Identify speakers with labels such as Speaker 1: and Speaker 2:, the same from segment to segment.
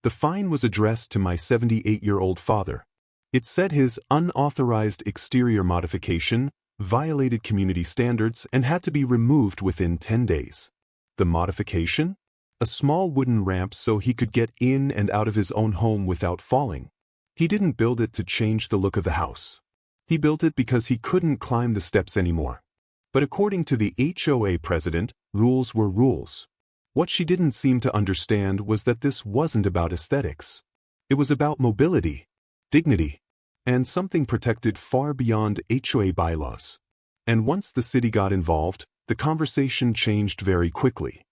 Speaker 1: The fine was addressed to my 78-year-old father. It said his unauthorized exterior modification violated community standards and had to be removed within 10 days. The modification? A small wooden ramp so he could get in and out of his own home without falling. He didn't build it to change the look of the house. He built it because he couldn't climb the steps anymore. But according to the HOA president, rules were rules. What she didn't seem to understand was that this wasn't about aesthetics. It was about mobility, dignity, and something protected far beyond HOA bylaws. And once the city got involved, the conversation changed very quickly.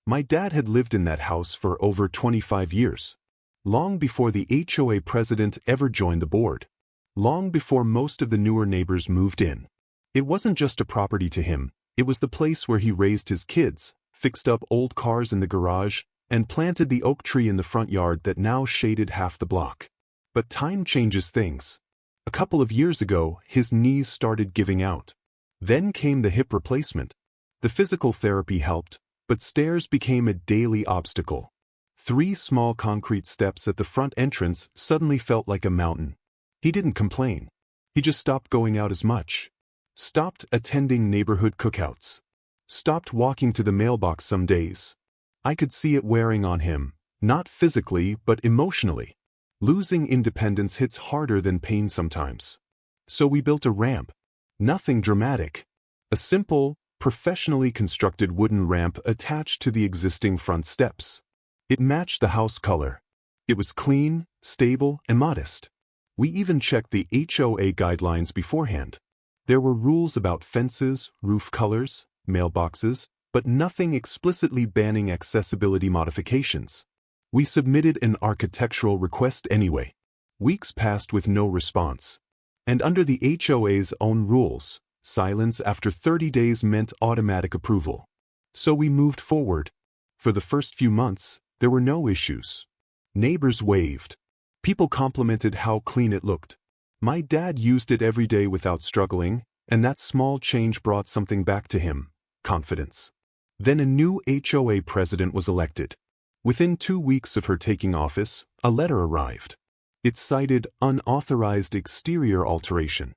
Speaker 1: My dad had lived in that house for over 25 years, long before the HOA president ever joined the board, long before most of the newer neighbors moved in. It wasn't just a property to him, it was the place where he raised his kids, fixed up old cars in the garage, and planted the oak tree in the front yard that now shaded half the block. But time changes things. A couple of years ago, his knees started giving out. Then came the hip replacement. The physical therapy helped, but stairs became a daily obstacle. 3 small concrete steps at the front entrance suddenly felt like a mountain. He didn't complain. He just stopped going out as much. Stopped attending neighborhood cookouts. Stopped walking to the mailbox some days. I could see it wearing on him, not physically but emotionally. Losing independence hits harder than pain sometimes. So we built a ramp. Nothing dramatic. A simple, professionally constructed wooden ramp attached to the existing front steps. It matched the house color. It was clean, stable, and modest. We even checked the HOA guidelines beforehand. There were rules about fences, roof colors, mailboxes, but nothing explicitly banning accessibility modifications. We submitted an architectural request anyway. Weeks passed with no response. And under the HOA's own rules, silence after 30 days meant automatic approval. So we moved forward. For the first few months, there were no issues. Neighbors waved. People complimented how clean it looked. My dad used it every day without struggling, and that small change brought something back to him: confidence. Then a new HOA president was elected. Within 2 weeks of her taking office, a letter arrived. It cited unauthorized exterior alteration.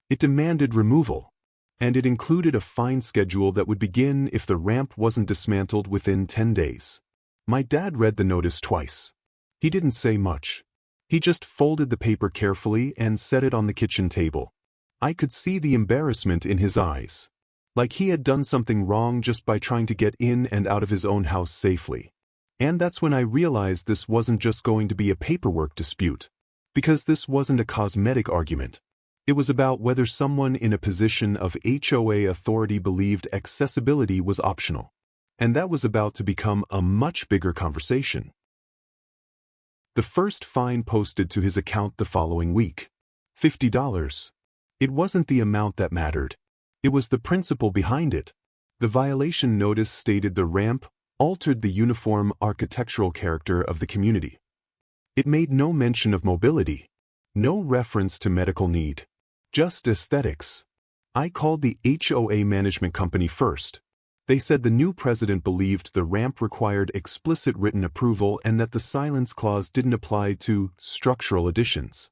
Speaker 1: It demanded removal, and it included a fine schedule that would begin if the ramp wasn't dismantled within 10 days. My dad read the notice twice. He didn't say much. He just folded the paper carefully and set it on the kitchen table. I could see the embarrassment in his eyes, like he had done something wrong just by trying to get in and out of his own house safely. And that's when I realized this wasn't just going to be a paperwork dispute, because this wasn't a cosmetic argument. It was about whether someone in a position of HOA authority believed accessibility was optional. And that was about to become a much bigger conversation. The first fine posted to his account the following week: $50. It wasn't the amount that mattered. It was the principle behind it. The violation notice stated the ramp altered the uniform architectural character of the community. It made no mention of mobility, no reference to medical need, just aesthetics. I called the HOA management company first. They said the new president believed the ramp required explicit written approval and that the silence clause didn't apply to structural additions.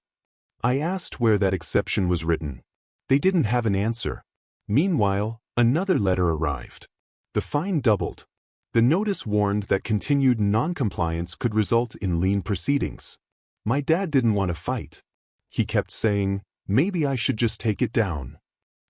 Speaker 1: I asked where that exception was written. They didn't have an answer. Meanwhile, another letter arrived. The fine doubled. The notice warned that continued non-compliance could result in lien proceedings. My dad didn't want to fight. He kept saying, maybe I should just take it down.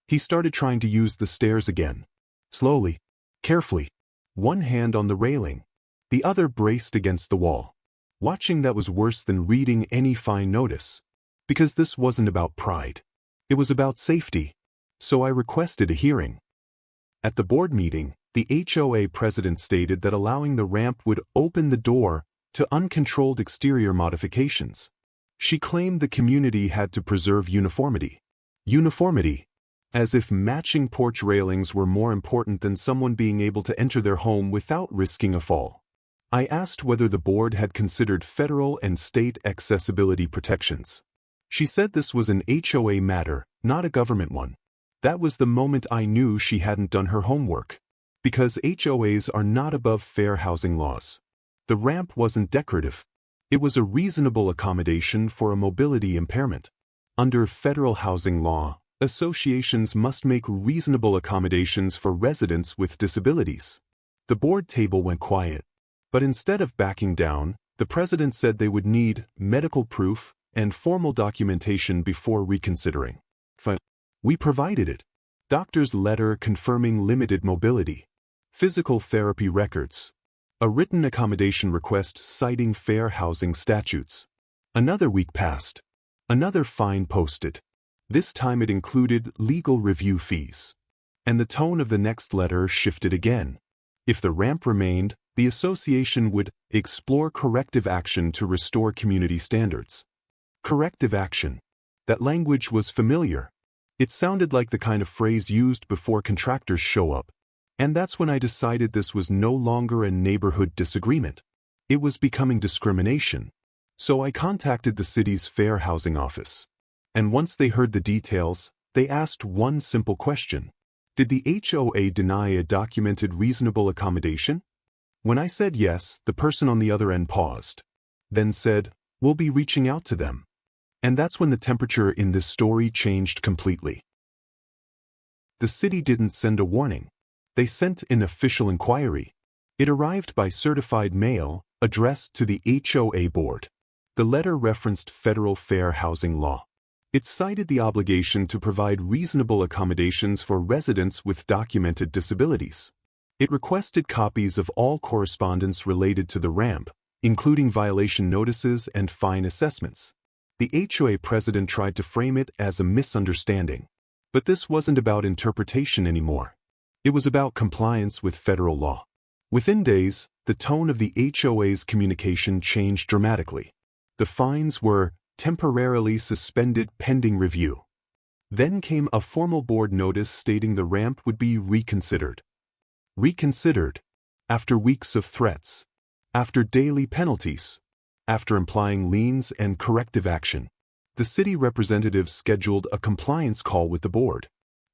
Speaker 1: He started trying to use the stairs again. Slowly, carefully, one hand on the railing, the other braced against the wall. Watching that was worse than reading any fine notice, because this wasn't about pride. It was about safety. So I requested a hearing. At the board meeting, the HOA president stated that allowing the ramp would open the door to uncontrolled exterior modifications. She claimed the community had to preserve uniformity. Uniformity, as if matching porch railings were more important than someone being able to enter their home without risking a fall. I asked whether the board had considered federal and state accessibility protections. She said this was an HOA matter, not a government one. That was the moment I knew she hadn't done her homework. Because HOAs are not above fair housing laws. The ramp wasn't decorative. It was a reasonable accommodation for a mobility impairment. Under federal housing law, associations must make reasonable accommodations for residents with disabilities. The board table went quiet, but instead of backing down, the president said they would need medical proof and formal documentation before reconsidering. We provided it. Doctor's letter confirming limited mobility, physical therapy records, a written accommodation request citing fair housing statutes. Another week passed. Another fine posted. This time it included legal review fees. And the tone of the next letter shifted again. If the ramp remained, the association would explore corrective action to restore community standards. Corrective action. That language was familiar. It sounded like the kind of phrase used before contractors show up. And that's when I decided this was no longer a neighborhood disagreement. It was becoming discrimination. So I contacted the city's fair housing office. And once they heard the details, they asked one simple question. Did the HOA deny a documented reasonable accommodation? When I said yes, the person on the other end paused. Then said, "We'll be reaching out to them." And that's when the temperature in this story changed completely. The city didn't send a warning. They sent an official inquiry. It arrived by certified mail, addressed to the HOA board. The letter referenced federal fair housing law. It cited the obligation to provide reasonable accommodations for residents with documented disabilities. It requested copies of all correspondence related to the ramp, including violation notices and fine assessments. The HOA president tried to frame it as a misunderstanding. But this wasn't about interpretation anymore. It was about compliance with federal law. Within days, the tone of the HOA's communication changed dramatically. The fines were temporarily suspended pending review. Then came a formal board notice stating the ramp would be reconsidered. Reconsidered, after weeks of threats, after daily penalties, after implying liens and corrective action. The city representatives scheduled a compliance call with the board.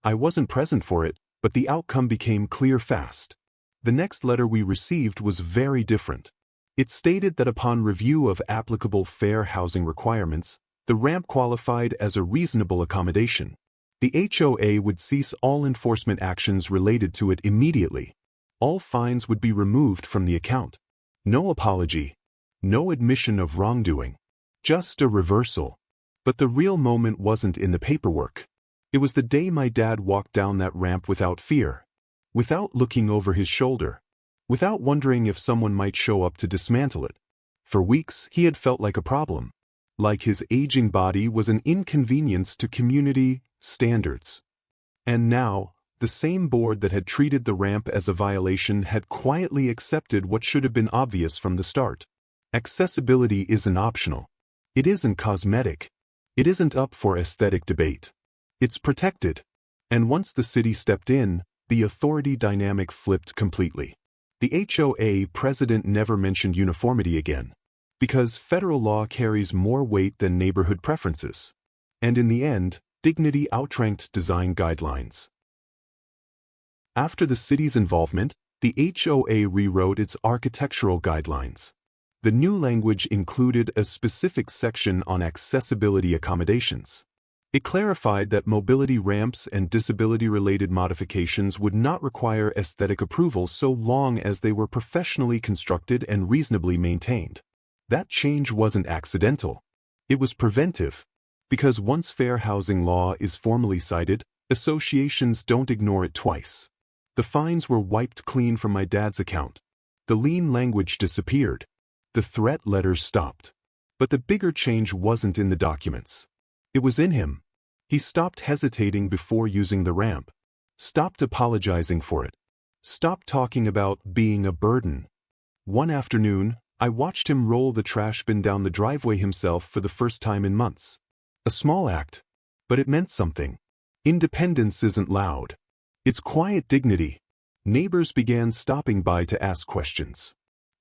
Speaker 1: I wasn't present for it, but the outcome became clear fast. The next letter we received was very different. It stated that upon review of applicable fair housing requirements, the ramp qualified as a reasonable accommodation. The HOA would cease all enforcement actions related to it immediately. All fines would be removed from the account. No apology. No admission of wrongdoing. Just a reversal. But the real moment wasn't in the paperwork. It was the day my dad walked down that ramp without fear. Without looking over his shoulder. Without wondering if someone might show up to dismantle it. For weeks, he had felt like a problem. Like his aging body was an inconvenience to community standards. And now, the same board that had treated the ramp as a violation had quietly accepted what should have been obvious from the start. Accessibility isn't optional. It isn't cosmetic. It isn't up for aesthetic debate. It's protected. And once the city stepped in, the authority dynamic flipped completely. The HOA president never mentioned uniformity again, because federal law carries more weight than neighborhood preferences. And in the end, dignity outranked design guidelines. After the city's involvement, the HOA rewrote its architectural guidelines. The new language included a specific section on accessibility accommodations. It clarified that mobility ramps and disability-related modifications would not require aesthetic approval so long as they were professionally constructed and reasonably maintained. That change wasn't accidental. It was preventive. Because once fair housing law is formally cited, associations don't ignore it twice. The fines were wiped clean from my dad's account. The lien language disappeared. The threat letters stopped. But the bigger change wasn't in the documents. It was in him. He stopped hesitating before using the ramp. Stopped apologizing for it. Stopped talking about being a burden. One afternoon, I watched him roll the trash bin down the driveway himself for the first time in months. A small act, but it meant something. Independence isn't loud. It's quiet dignity. Neighbors began stopping by to ask questions.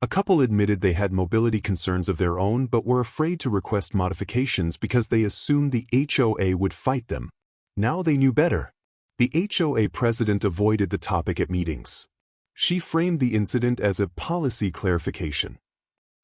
Speaker 1: A couple admitted they had mobility concerns of their own but were afraid to request modifications because they assumed the HOA would fight them. Now they knew better. The HOA president avoided the topic at meetings. She framed the incident as a policy clarification.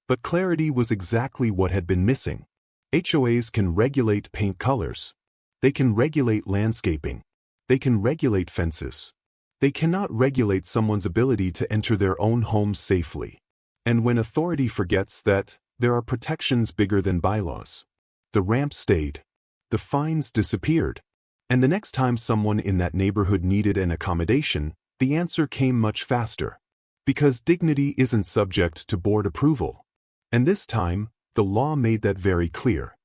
Speaker 1: But clarity was exactly what had been missing. HOAs can regulate paint colors. They can regulate landscaping. They can regulate fences. They cannot regulate someone's ability to enter their own home safely. And when authority forgets that there are protections bigger than bylaws, the ramp stayed, the fines disappeared, and the next time someone in that neighborhood needed an accommodation, the answer came much faster. Because dignity isn't subject to board approval. And this time, the law made that very clear.